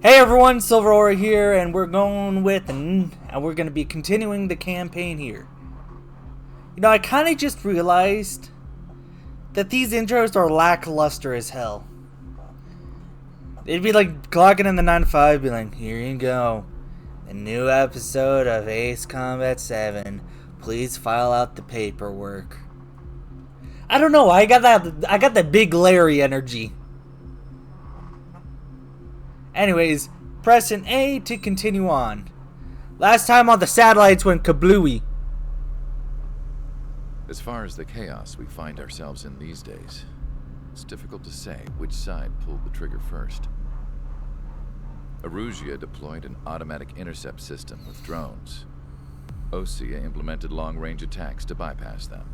Hey everyone, Silver Aura here, and we're going to be continuing the campaign here. You know, I kind of just realized that these intros are lackluster as hell. It'd be like clocking in the 9 to 5, be like, here you go, a new episode of Ace Combat 7. Please file out the paperwork. I don't know, I got that big Larry energy. Anyways, pressing A to continue on. Last time on the satellites went kablooey. As far as the chaos we find ourselves in these days, it's difficult to say which side pulled the trigger first. Erusea deployed an automatic intercept system with drones. Osea implemented long-range attacks to bypass them.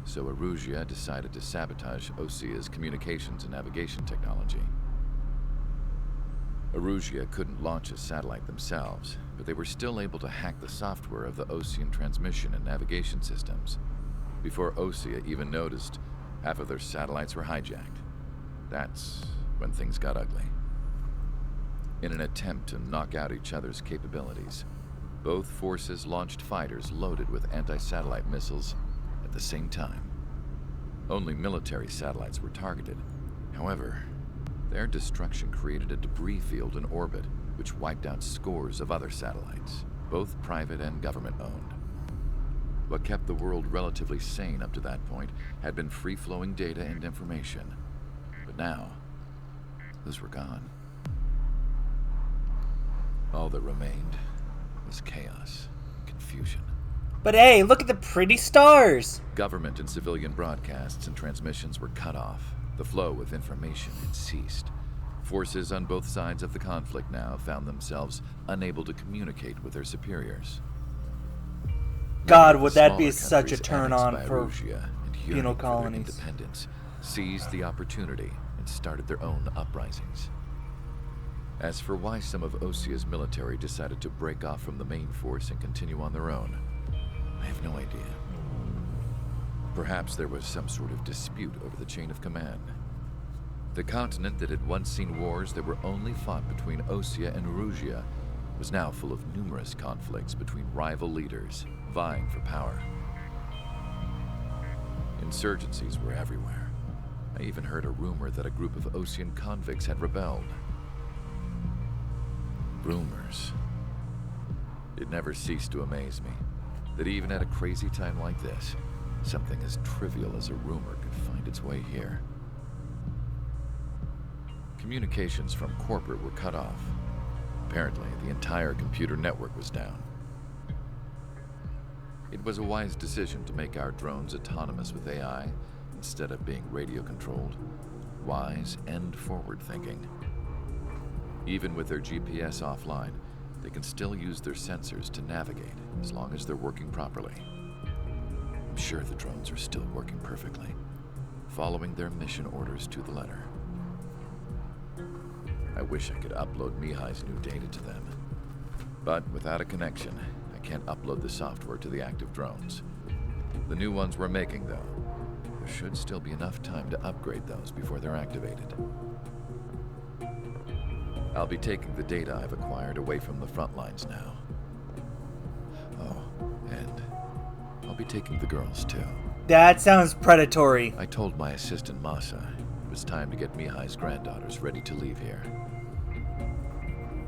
So Erusea decided to sabotage Osea's communications and navigation technology. Erusea couldn't launch a satellite themselves, but they were still able to hack the software of the Osean transmission and navigation systems. Before Osea even noticed, half of their satellites were hijacked. That's when things got ugly. In an attempt to knock out each other's capabilities, both forces launched fighters loaded with anti-satellite missiles at the same time. Only military satellites were targeted. However, their destruction created a debris field in orbit, which wiped out scores of other satellites, both private and government-owned. What kept the world relatively sane up to that point had been free-flowing data and information. But now, those were gone. All that remained was chaos, confusion. But hey, look at the pretty stars! Government and civilian broadcasts and transmissions were cut off. The flow of information had ceased. Forces on both sides of the conflict now found themselves unable to communicate with their superiors. God, would that be such a turn-on for penal for colonies. Independence seized the opportunity and started their own uprisings. As for why some of Osea's military decided to break off from the main force and continue on their own, I have no idea. Perhaps there was some sort of dispute over the chain of command. The continent that had once seen wars that were only fought between Osea and Erusea was now full of numerous conflicts between rival leaders vying for power. Insurgencies were everywhere. I even heard a rumor that a group of Osean convicts had rebelled. Rumors. It never ceased to amaze me that even at a crazy time like this, something as trivial as a rumor could find its way here. Communications from corporate were cut off. Apparently, the entire computer network was down. It was a wise decision to make our drones autonomous with AI instead of being radio-controlled. Wise and forward-thinking. Even with their GPS offline, they can still use their sensors to navigate as long as they're working properly. I'm sure the drones are still working perfectly, following their mission orders to the letter. I wish I could upload Mihai's new data to them. But without a connection, I can't upload the software to the active drones. The new ones we're making, though, there should still be enough time to upgrade those before they're activated. I'll be taking the data I've acquired away from the front lines now. Oh, and I'll be taking the girls, too. That sounds predatory. I told my assistant, Masa, it was time to get Mihai's granddaughters ready to leave here.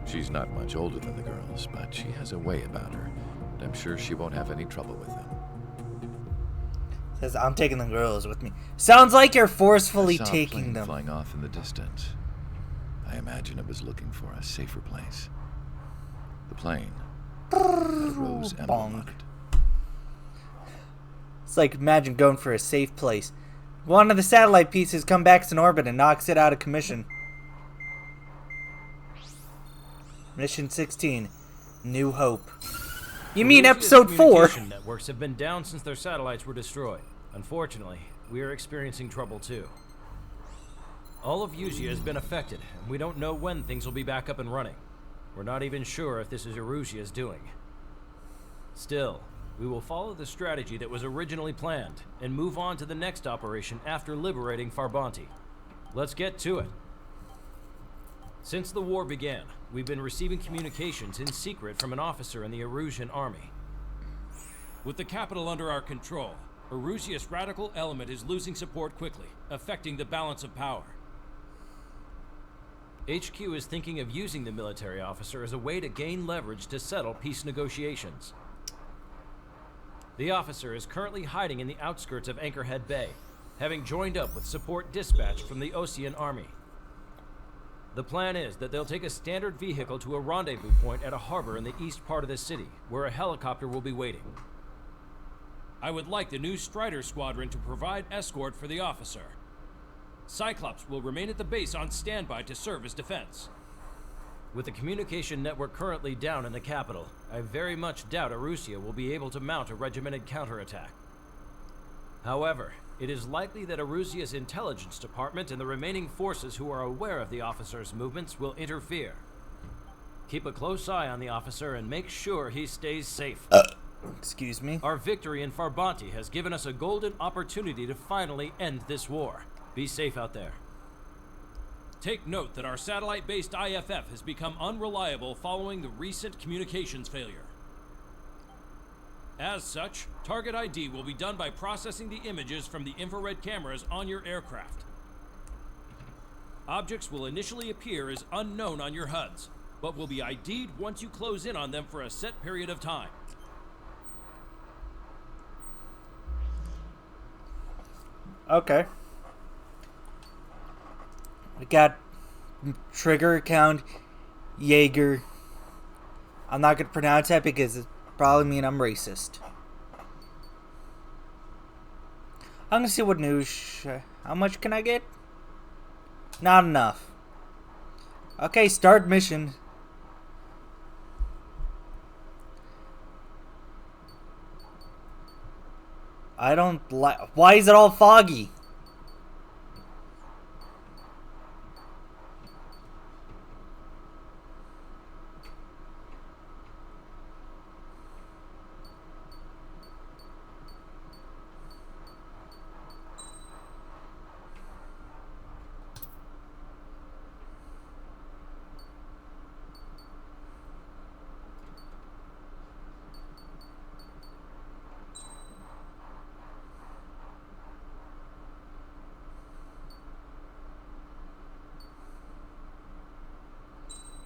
She's not much older than the girls, but she has a way about her, and I'm sure she won't have any trouble with them. Says, I'm taking the girls with me. Sounds like you're forcefully I saw a taking plane them. flying off in the distance. I imagine it was looking for a safer place. The plane had a rose emblem on it. It's like, imagine going for a safe place. One of the satellite pieces comes back in orbit and knocks it out of commission. Mission 16, New Hope. You mean episode 4? Communication networks have been down since their satellites were destroyed. Unfortunately, we are experiencing trouble too. All of Usea has been affected, and we don't know when things will be back up and running. We're not even sure if this is Erusea's doing. Still, we will follow the strategy that was originally planned, and move on to the next operation after liberating Farbanti. Let's get to it. Since the war began, we've been receiving communications in secret from an officer in the Erusian army. With the capital under our control, Erusea's radical element is losing support quickly, affecting the balance of power. HQ is thinking of using the military officer as a way to gain leverage to settle peace negotiations. The officer is currently hiding in the outskirts of Anchorhead Bay, having joined up with support dispatched from the Osean army. The plan is that they'll take a standard vehicle to a rendezvous point at a harbor in the east part of the city, where a helicopter will be waiting. I would like the new Strider Squadron to provide escort for the officer. Cyclops will remain at the base on standby to serve as defense. With the communication network currently down in the capital, I very much doubt Erusea will be able to mount a regimented counterattack. However, it is likely that Erusea's intelligence department and the remaining forces who are aware of the officer's movements will interfere. Keep a close eye on the officer and make sure he stays safe. Excuse me. Our victory in Farbanti has given us a golden opportunity to finally end this war. Be safe out there. Take note that our satellite-based IFF has become unreliable following the recent communications failure. As such, target ID will be done by processing the images from the infrared cameras on your aircraft. Objects will initially appear as unknown on your HUDs, but will be ID'd once you close in on them for a set period of time. Okay. We got trigger count Jaeger. I'm not gonna pronounce that because it probably mean I'm racist. I'm gonna see what news. How much can I get? Not enough. Okay, start mission. I don't like. Why is it all foggy?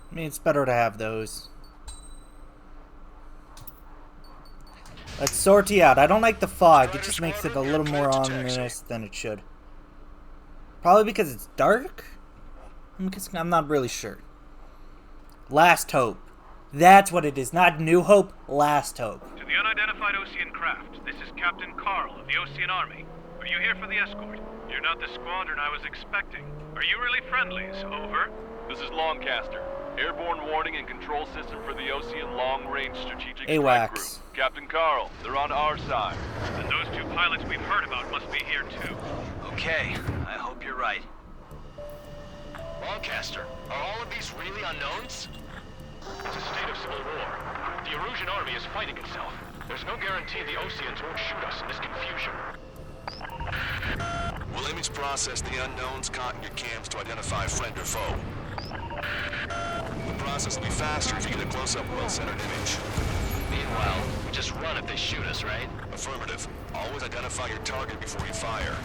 I mean, it's better to have those. Let's sortie out. I don't like the fog. It just makes it a little more ominous than it should. Probably because it's dark? I'm not really sure. Last Hope. That's what it is. Not New Hope. Last Hope. To the unidentified Osean craft, this is Captain Carl of the Osean Army. Are you here for the escort? You're not the squadron I was expecting. Are you really friendlies? Over. This is Longcaster. Airborne warning and control system for the Osean Long-Range Strategic Strike AWACS. Group. Captain Carl, they're on our side. And those two pilots we've heard about must be here too. Okay, I hope you're right. Longcaster, are all of these really unknowns? It's a state of civil war. The Erusian army is fighting itself. There's no guarantee the Oseans won't shoot us in this confusion. We'll image process the unknowns caught in your cams to identify friend or foe. The process will be faster if you get a close-up, well-centered image. Meanwhile, we just run if they shoot us, right? Affirmative. Always identify your target before you fire.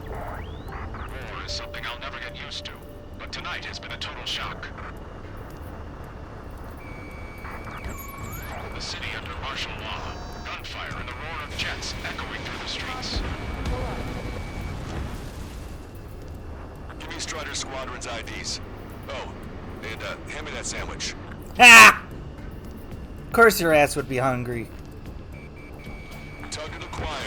War is something I'll never get used to, but tonight has been a total shock. The city under martial law, gunfire and the roar of jets echoing through the streets. Give me Strider Squadron's IDs. Oh, and hand me that sandwich. Ah! Of course your ass would be hungry. Target acquired.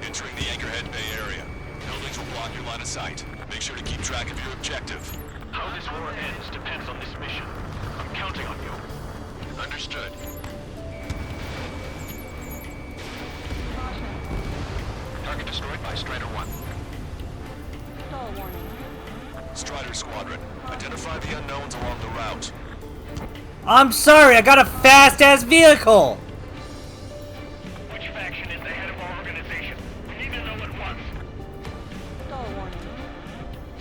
Entering the Anchorhead Bay area. Buildings will block your line of sight. Make sure to keep track of your objective. How this war ends depends on this mission. I'm counting on you. Understood. Target destroyed by Strider 1. Stall warning. Strider Squadron, identify the unknowns along the route. I'm sorry, I got a fast-ass vehicle! Which faction is the head of our organization? We need to know at once. Stall warning.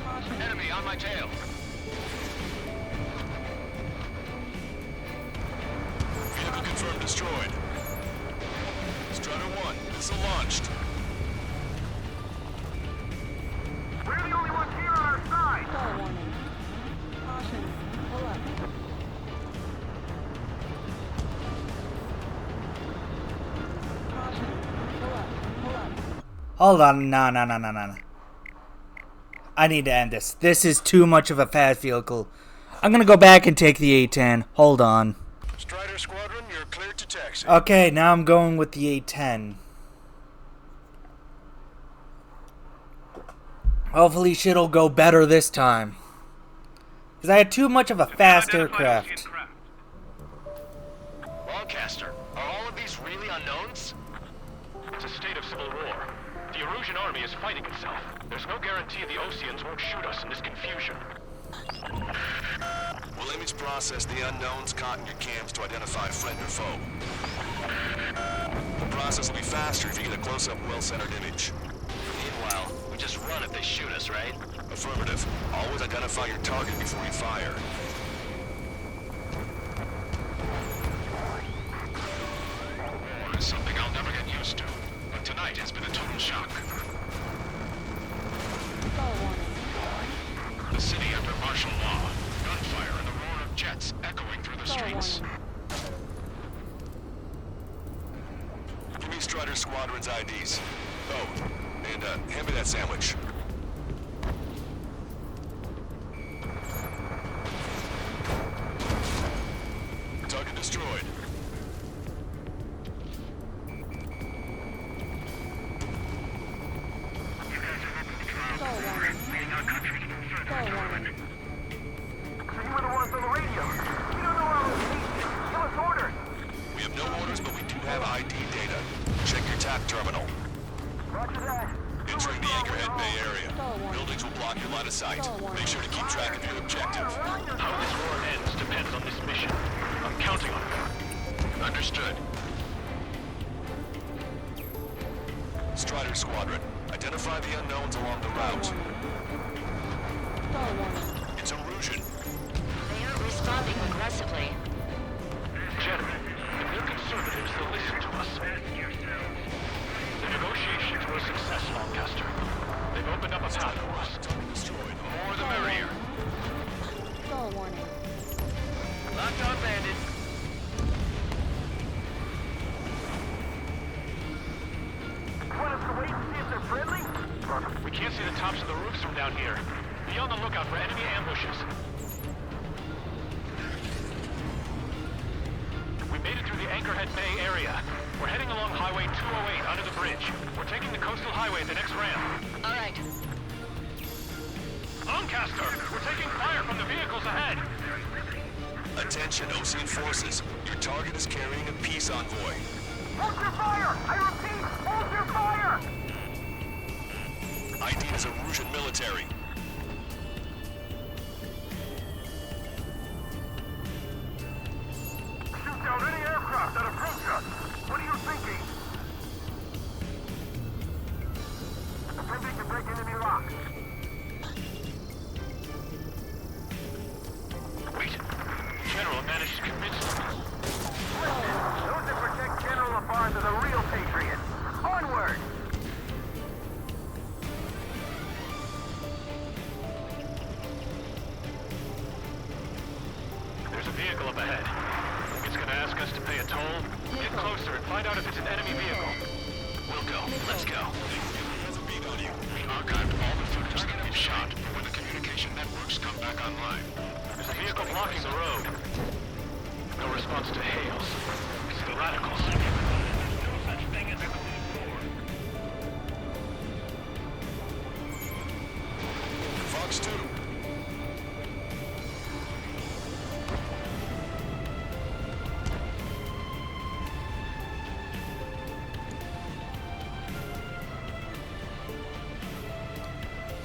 Caution. Enemy on my tail. Vehicle confirmed destroyed. Strider 1, missile launched. We're the only ones here on our side. Stall warning. Caution. Pull up. Caution. Pull up. Pull up. Hold on, no. I need to end this. This is too much of a fast vehicle. I'm gonna go back and take the A10. Hold on. Strider Squadron, you're cleared to taxi. Okay, now I'm going with the A10. Hopefully shit'll go better this time. Because I had too much of a fast aircraft. Longcaster, are all of these really unknowns? It's a state of civil war. The Erusian army is fighting itself. There's no guarantee the Oseans won't shoot us in this confusion. We'll image process the unknowns caught in your cams to identify friend or foe. The process will be faster if you get a close-up, well-centered image. Meanwhile, we just run if they shoot us, right? Affirmative. Always identify your target before you fire. War is something I'll never get used to, but tonight has been a total shock. Stall warning. The city under martial law, gunfire and the roar of jets echoing through the Stall streets. warning. Give me Strider Squadron's IDs. Oh, and hand me that sandwich. Target destroyed. Stall warning. Stall warning. So you were the ones on the radio. We don't know our location. Give us orders. We have no orders, but we do have ID data. Check your TAC terminal. Roger that. Entering the Anchorhead Bay area. Stall warning. Buildings will block your line of sight. Stall warning. Make sure to keep track of your objective. How this war ends depends on this mission. I'm counting on it. Understood. Strider Squadron, identify the unknowns along the route. Stall warning. It's Usean. They aren't responding aggressively. Gentlemen, if they're conservatives, they'll listen to us. The negotiations were a success, Lancaster. They've opened up a path for us. Destroyed. The more the merrier. Stall warning. Locked on, bandit. Want us to wait and see if they're friendly? We can't see the tops of the roofs from down here. Be on the lookout for enemy ambushes. We made it through the Anchorhead Bay area. We're heading along Highway 208 under the bridge. We're taking the coastal highway at the next ramp. All right. Lancaster, we're taking fire from the vehicles ahead. Attention, Osean forces. Your target is carrying a peace envoy. Hold your fire! I repeat, hold your fire! ID is Erusian military. Shoot down any aircraft that approach us. What are you thinking? Attempting to break enemy locks. Wait. General managed to convince them. Those that protect General Lafarge are the real patriots. Onward! There's a vehicle up ahead. It's gonna ask us to pay a toll. Get closer and find out if it's an enemy vehicle. We'll go. Let's go. Has a beat on you. We archived all the footage that we've shot when the communication networks come back online. There's a vehicle blocking the road. No response to hails. It's the radicals. No such thing as a closed door. Fox 2.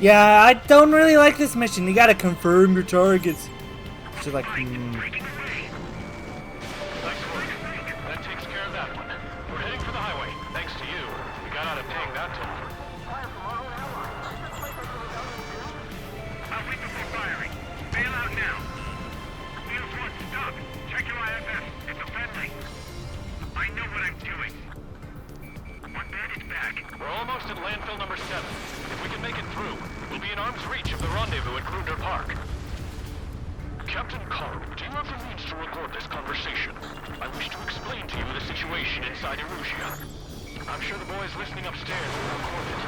Yeah, I don't really like this mission. You gotta confirm your targets. She's like, Nice work. That takes care of that one. We're heading for the highway. Thanks to you. We got out of paying that toll. I'll wait before firing. Bail out now. Wheels 1, stop. Check your IFS. It's a friendly. I know what I'm doing. One bandage back. We're almost at landfill number 7. If we can make it through, we'll be in arm's reach of the rendezvous at Grunder Park. Captain Carl, do you have the means to record this conversation? I wish to explain to you the situation inside Erusea. I'm sure the boys listening upstairs will record it.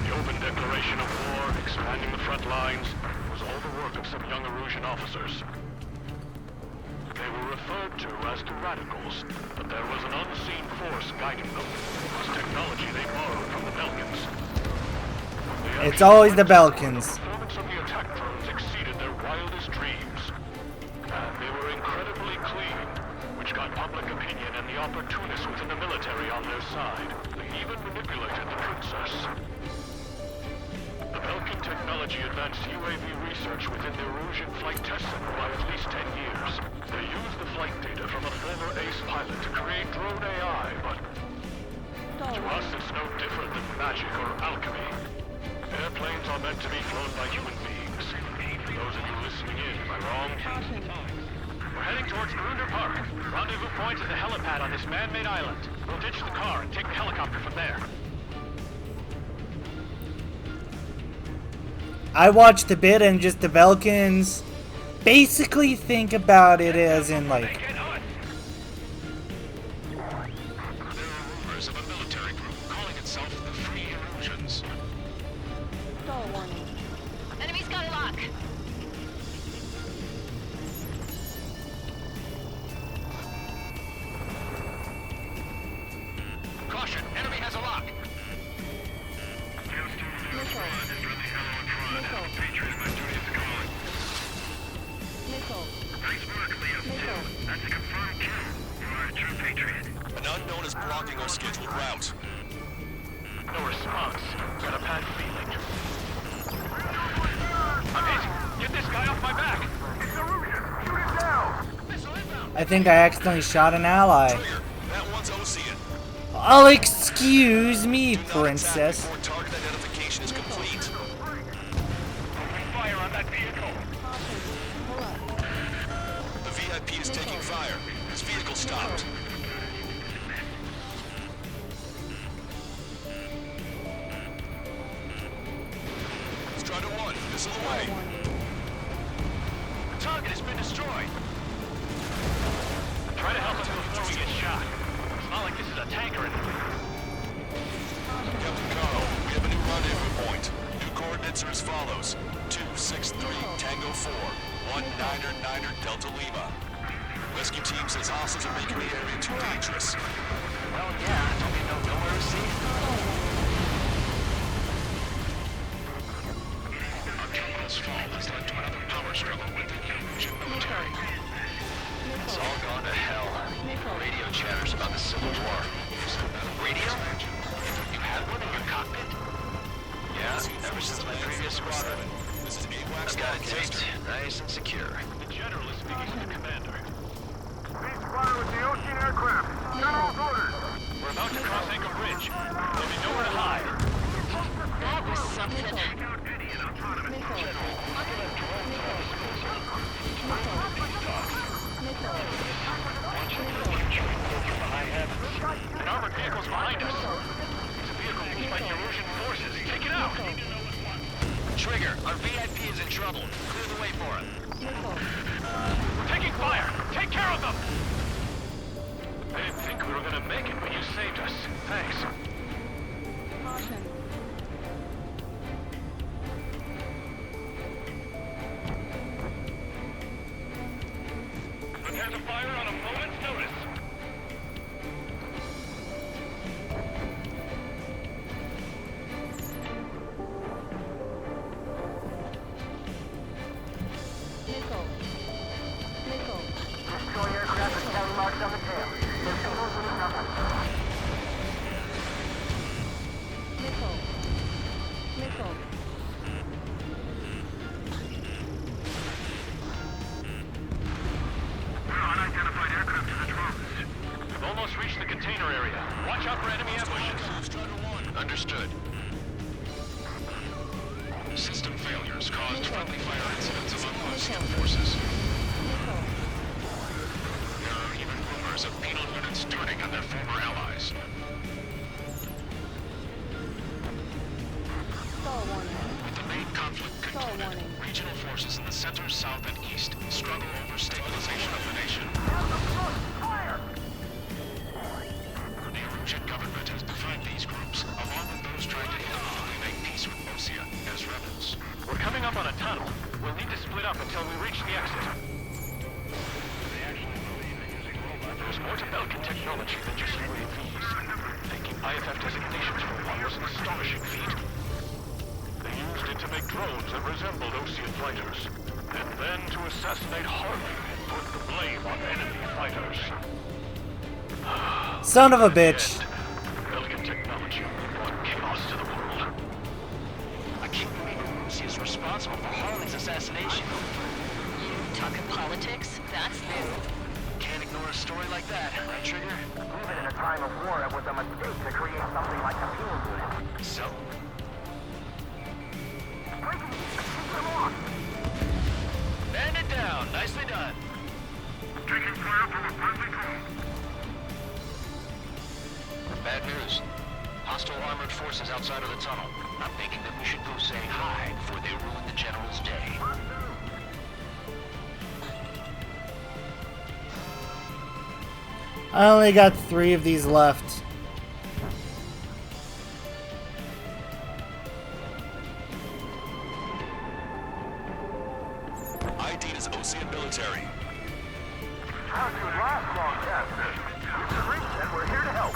The open declaration of war, expanding the front lines, was all the work of some young Erusian officers. They were referred to as the radicals, but there was an unseen force guiding them, whose technology they borrowed from the Belkans. it's always the Belkans. The performance of the attack drones exceeded their wildest dreams. And they were incredibly clean, which got public opinion and the opportunists within the military on their side. They even manipulated the princess. The Belkan technology advanced UAV research within the Erusian Flight Test Center by at least 10 years. They used the flight data from a former ace pilot to create drone AI, but to us it's no different than magic or alchemy. Airplanes are meant to be flown by human beings. For those of you listening in, am I wrong? We're heading towards Grunder Park. Rendezvous point is the helipad on this man-made island. We'll ditch the car and take the helicopter from there. I watched a bit and just the Belkans basically think about it as in like, There are rumors of a military group calling itself the Free Erusians. Stall warning. Enemy's got a lock. Caution, enemy has a lock. Missile. Nice work, Leo. Missile. That's a confirmed kill. You are a true patriot. An unknown is blocking our scheduled route. No response. Got a bad feeling. I'm hit. Get this guy off my back. It's Erusian. Shoot him down. Missile inbound. I think I accidentally shot an ally. Trigger, that one's Osean. Oh, excuse me, Do not princess. attack before target identification is complete. Fire on that vehicle. Caution. Pull up. The VIP is taking fire. His vehicle stopped. Strider 1, missile away. The target has been destroyed. Try to help us before we get shot. It's not like this is a tank or anything. Captain Carl, we have a new rendezvous point. New coordinates are as follows. 263 Tango 4, 199er Delta Lima. Rescue team says hostiles are making the area too dangerous. Well, yeah. Don't we know nowhere to see? Our terminal's fall has led to another power struggle with the Erusian military. It's all gone to hell. Radio chatters about the Civil War. Radio? You had one in your cockpit? Yeah, ever since my previous squadron. This is AWACS I've got it broadcaster. taped, nice and secure. The general is speaking to the commander. Please fire with the Osean aircraft. General's orders. We're about to cross Anchor Bridge. There'll be nowhere to hide. That was something. An armored vehicle's behind us. It's a vehicle used by the Erusian forces. Take it out! Trigger, our VIP is in trouble. Clear the way for him. We're taking fire! Take care of them! I didn't think we were gonna make it, but you saved us. Thanks. Caution. Prepare to fire on a moment's notice. Missile. Missile. Destroy aircraft with tally marks on the tail. Their signals mean nothing. Missile. Nickel. Unidentified aircraft to the drones. We've almost reached the container area. Watch out for enemy ambushes. Understood. System failures caused friendly fire incidents among Osean forces. Nickel. There are even rumors of penal units turning on their former allies. Star warning. With the main conflict Star concluded, warning. regional forces in the center, south, and east struggle over stabilization of the nation. The Erusian government has defined these groups, along with those trying to illegally make peace with Erusea, as rebels. We're coming up on a tunnel. We'll need to split up until we reach the exit. There's more to Belkin technology than just UAVs. Taking IFF designations for one was an astonishing feat. They used it to make drones that resembled Osean fighters, and then to assassinate Harley and put the blame on enemy fighters. Son of a bitch. Belkin technology brought chaos to the world. I can't believe Erusea is responsible for Harley's assassination. You talking politics? That's new. Can't ignore a story like that, right, Trigger? Even in a time of war, it was a mistake to create something like a penal unit. So? Man it down. Nicely done. Taking fire from a friendly drone. Bad news. Hostile armored forces outside of the tunnel. I'm thinking that we should go say hi before they ruin the General's day. I only got 3 of these left. ID is Osean military. How to last long, yes. We've reached and we're here to help.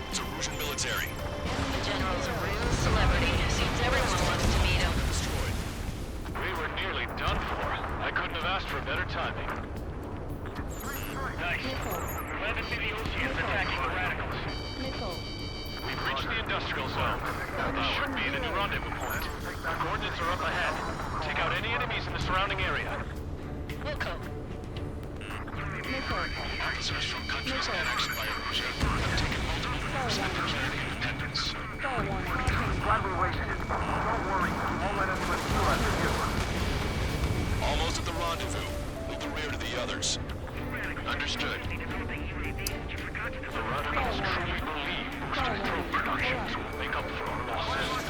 It's Erusian military. The General's a real celebrity. Seems everyone wants to meet him. Destroyed. We were nearly done for. I couldn't have asked for better timing. Nice. Nickel. Glad to see the Oseans attacking the radicals. Nickel. We've reached the industrial zone. This should be the new rendezvous point. The coordinates are up ahead. Take out any enemies in the surrounding area. Wilco. Nickel. Officers from countries annexed by Erusea have taken multiple moves to declare independence. Star warning. Glad we waited. Don't worry. We won't let anyone steal us if you. Almost at the rendezvous. Move the rear to the others. Understood. The radicals truly believe boosting drone productions will make up for our losses.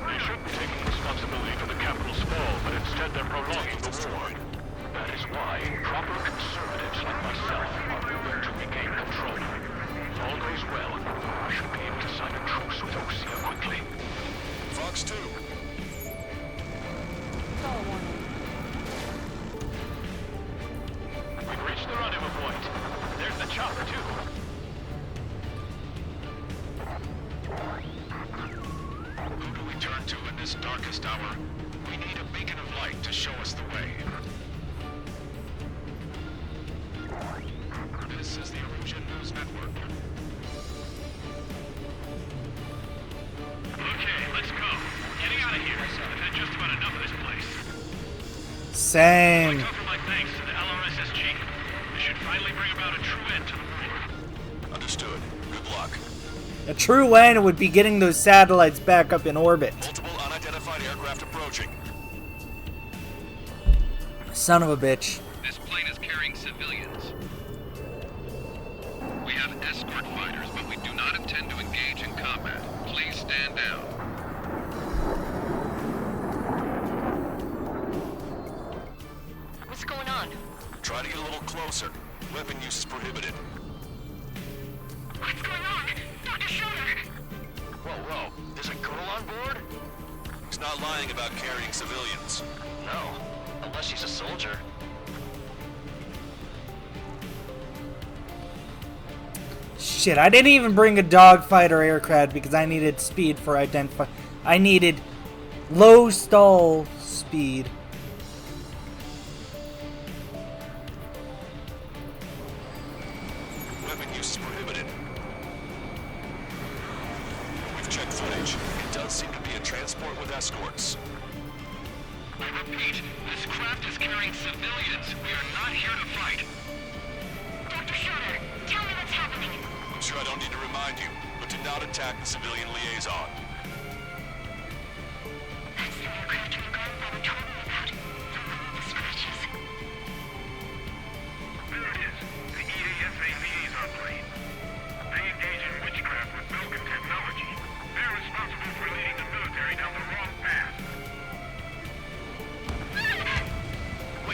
They shouldn't take responsibility for the capital's fall, but instead they're prolonging the war. That is why proper conservatives like myself are willing to regain control. If all goes well, I should be able to sign a truce with Erusea quickly. Fox 2. Star warning. We've reached the rendezvous point. There's the chopper, too. Who do we turn to in this darkest hour? We need a beacon of light to show us the way. This is the Erusian News Network. Okay, let's go. Getting out of here. I've had just about enough of this place. Same. Offer my thanks to the LRSSG. This should finally bring about a true end to the war. Understood. Good luck. A true end would be getting those satellites back up in orbit. Multiple unidentified aircraft approaching. Son of a bitch. This plane is carrying civilians. We have escort fighters, but we do not intend to engage in combat. Please stand down. What's going on? Try to get a little closer. Weapon use is prohibited. What's going on? Dr. Schroeder! Whoa. There's a girl on board? He's not lying about carrying civilians. No. Unless she's a soldier. Shit, I didn't even bring a dogfighter aircraft because I needed speed for identify. I needed low stall speed. Weapon use is prohibited. We've checked footage. It does seem to be a transport with escorts. I repeat, this craft is carrying civilians. We are not here to fight. Dr. Schroeder, tell me what's happening. I'm sure I don't need to remind you, but do not attack the civilian liaison. That's the aircraft your grandfather told me about. The scratches. There it is. The EASA liaison plane. They engage in witchcraft with broken technology. They're responsible for leading the military down the wrong path.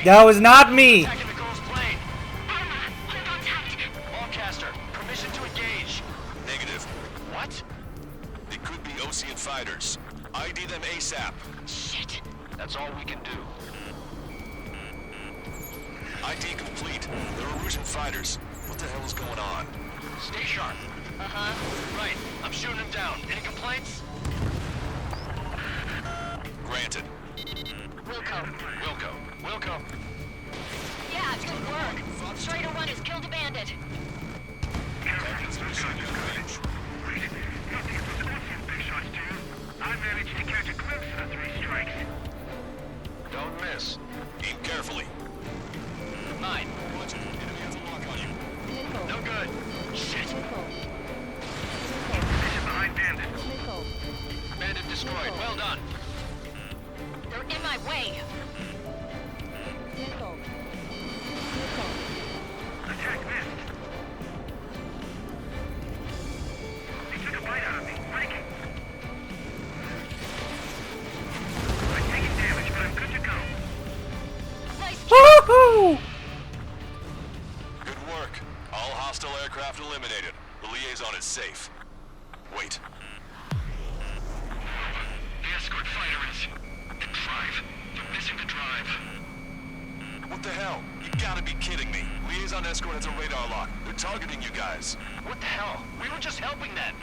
That was not me. Attacking the Ghost plane. Hold on tight. Lancaster, permission to engage. Negative. What? They could be Osean fighters. ID them ASAP. Shit. That's all we can do. ID complete. They're Erusian fighters. What the hell is going on? Stay sharp. Right. I'm shooting him down. Any complaints? Granted. Wilco. Yeah, good work. Strider 1 has killed a bandit. I managed to catch a glimpse of the 3 strikes. Don't miss. Aim carefully. Mine. Roger. Enemy has a lock on you. Missile. No good. Shit. Missile. Position behind bandit. Missile. Bandit destroyed. Well done. They're in my way. Missile. Attack missed. He took a bite out of me. Breaking. I'm taking damage, but I'm good to go. Nice Woohoo! Good work. All hostile aircraft eliminated. The liaison is safe. Wait. The escort fighter is in drive. They're missing the drive. What the hell? You gotta be kidding me. Liaison escort has a radar lock. They're targeting you guys. What the hell? We were just helping them.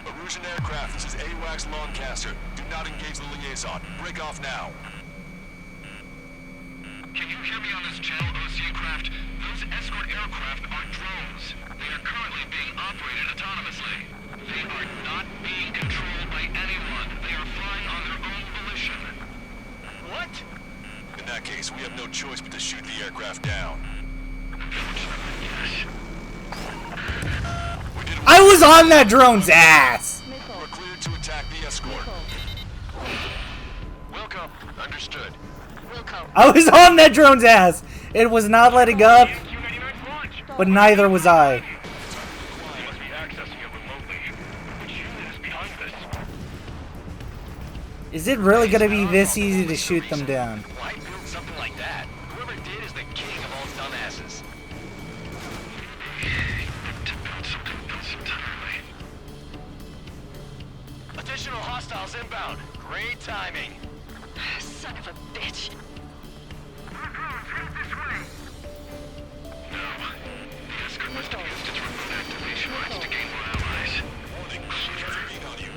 Erusian aircraft, this is AWACS Lancaster. Do not engage the liaison. Break off now. Can you hear me on this channel, Osean craft? Those escort aircraft are drones. They are currently being operated autonomously. They are not being controlled by anyone. They are flying on their own volition. What? In that case, we have no choice but to shoot the aircraft down. Unfortunately, yes. We did I was on that drone's ass. Missile. We're cleared to attack the escort. Wilco. Understood. Wilco. I was on that drone's ass. It was not letting up, Q-99's launch. but neither was I. They must be accessing it remotely. Which unit is behind this? Is it really gonna be this easy to shoot them down? Why build something like that? Whoever did is the king of all dumbasses. To build something else entirely. Additional hostiles inbound. Great timing. Son of a bitch. More drones, head this way. No. The escort must have used its remote activation rights to gain more allies. Warning, she has a beat on you.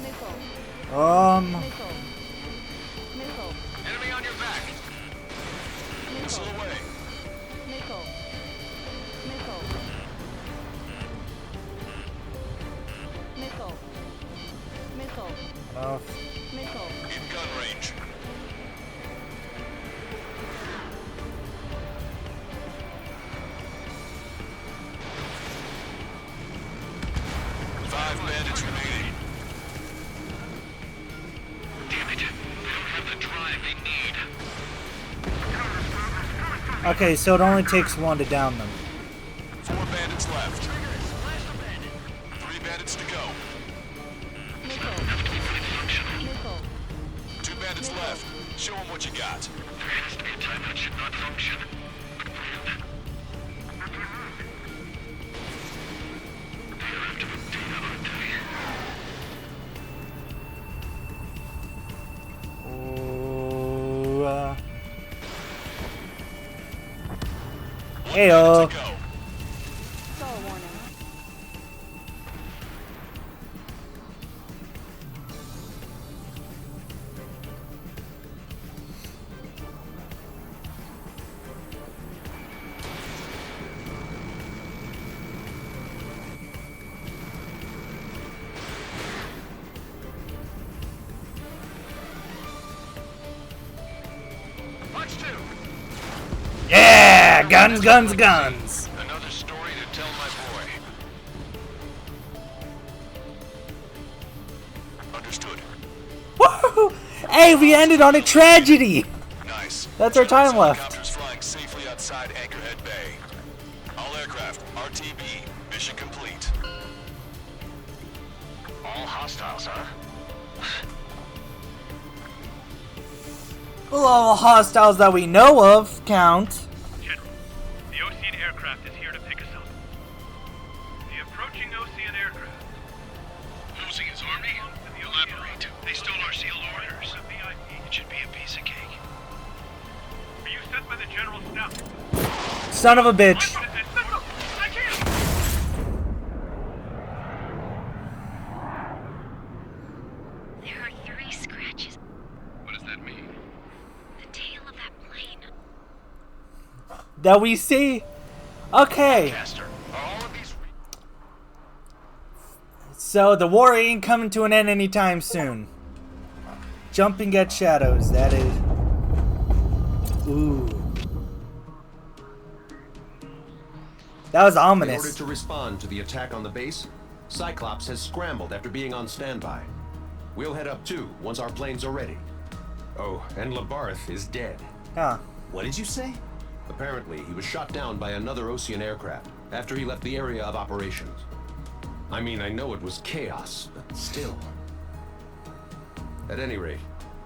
Missile. Missile. Missile. Enemy on your back. Missile away. Missile. Missile. Missile. Missile. Oh, Missile. In gun range. Five bandits remaining. Damn it. They don't have the drive they need. okay, so it only takes one to down them. 4 bandits left. 3 bandits to go. Missile. Missile. 2 bandits left. Show them what you got. There has to be a time that should not function. But when? They're after the data, aren't they? Oh, One Heyo. bandit to go. Star warning. Guns, guns, guns. Another story to tell my boy. Understood. Woohoo! Hey, we ended on a tragedy. Nice. That's our time left. Helicopters flying safely outside Anchorhead Bay. All aircraft, RTB, mission complete. All hostiles, huh? Well, all hostiles that we know of count. General, the Osean aircraft is here to pick us up. The approaching Osean aircraft. Osean's army? Elaborate. They stole our sealed orders. It should be a piece of cake. Were you sent by the General's staff? Son of a bitch. I can't! There are 3 scratches. What does that mean? The tail of that plane. That we see. Okay. Caster, are all of these So the war ain't coming to an end anytime soon. Jumping at shadows, that is. Ooh. That was In order ominous. to respond to the attack on the base, Cyclops has scrambled after being on standby. We'll head up too once our planes are ready. Oh, and Labarth is dead. Huh. What did you say? Apparently, he was shot down by another Osean aircraft after he left the area of operations. I mean, I know it was chaos, but still. At any rate,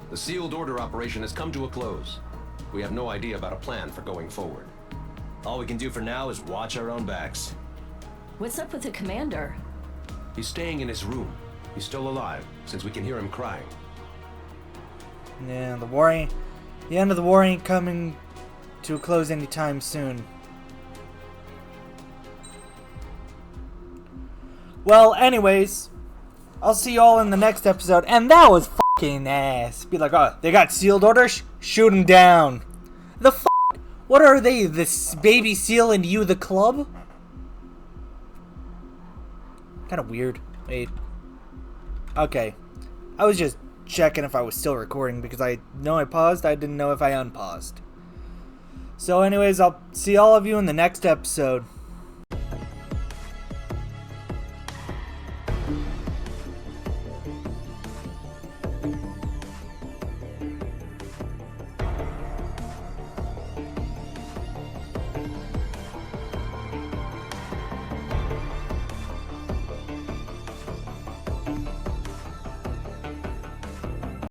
the sealed order operation has come to a close. We have no idea about a plan for going forward. All we can do for now is watch our own backs. What's up with the commander? He's staying in his room. He's still alive, since we can hear him crying. Yeah, the end of the war ain't coming to a close anytime soon. Well, anyways, I'll see y'all in the next episode. And that was fucking ass. Be like, oh, they got sealed orders? Shoot them down. The fuck? What are they? This baby seal and you the club? Kind of weird. Wait. Okay. I was just checking if I was still recording because I know I paused. I didn't know if I unpaused. So anyways, I'll see all of you in the next episode.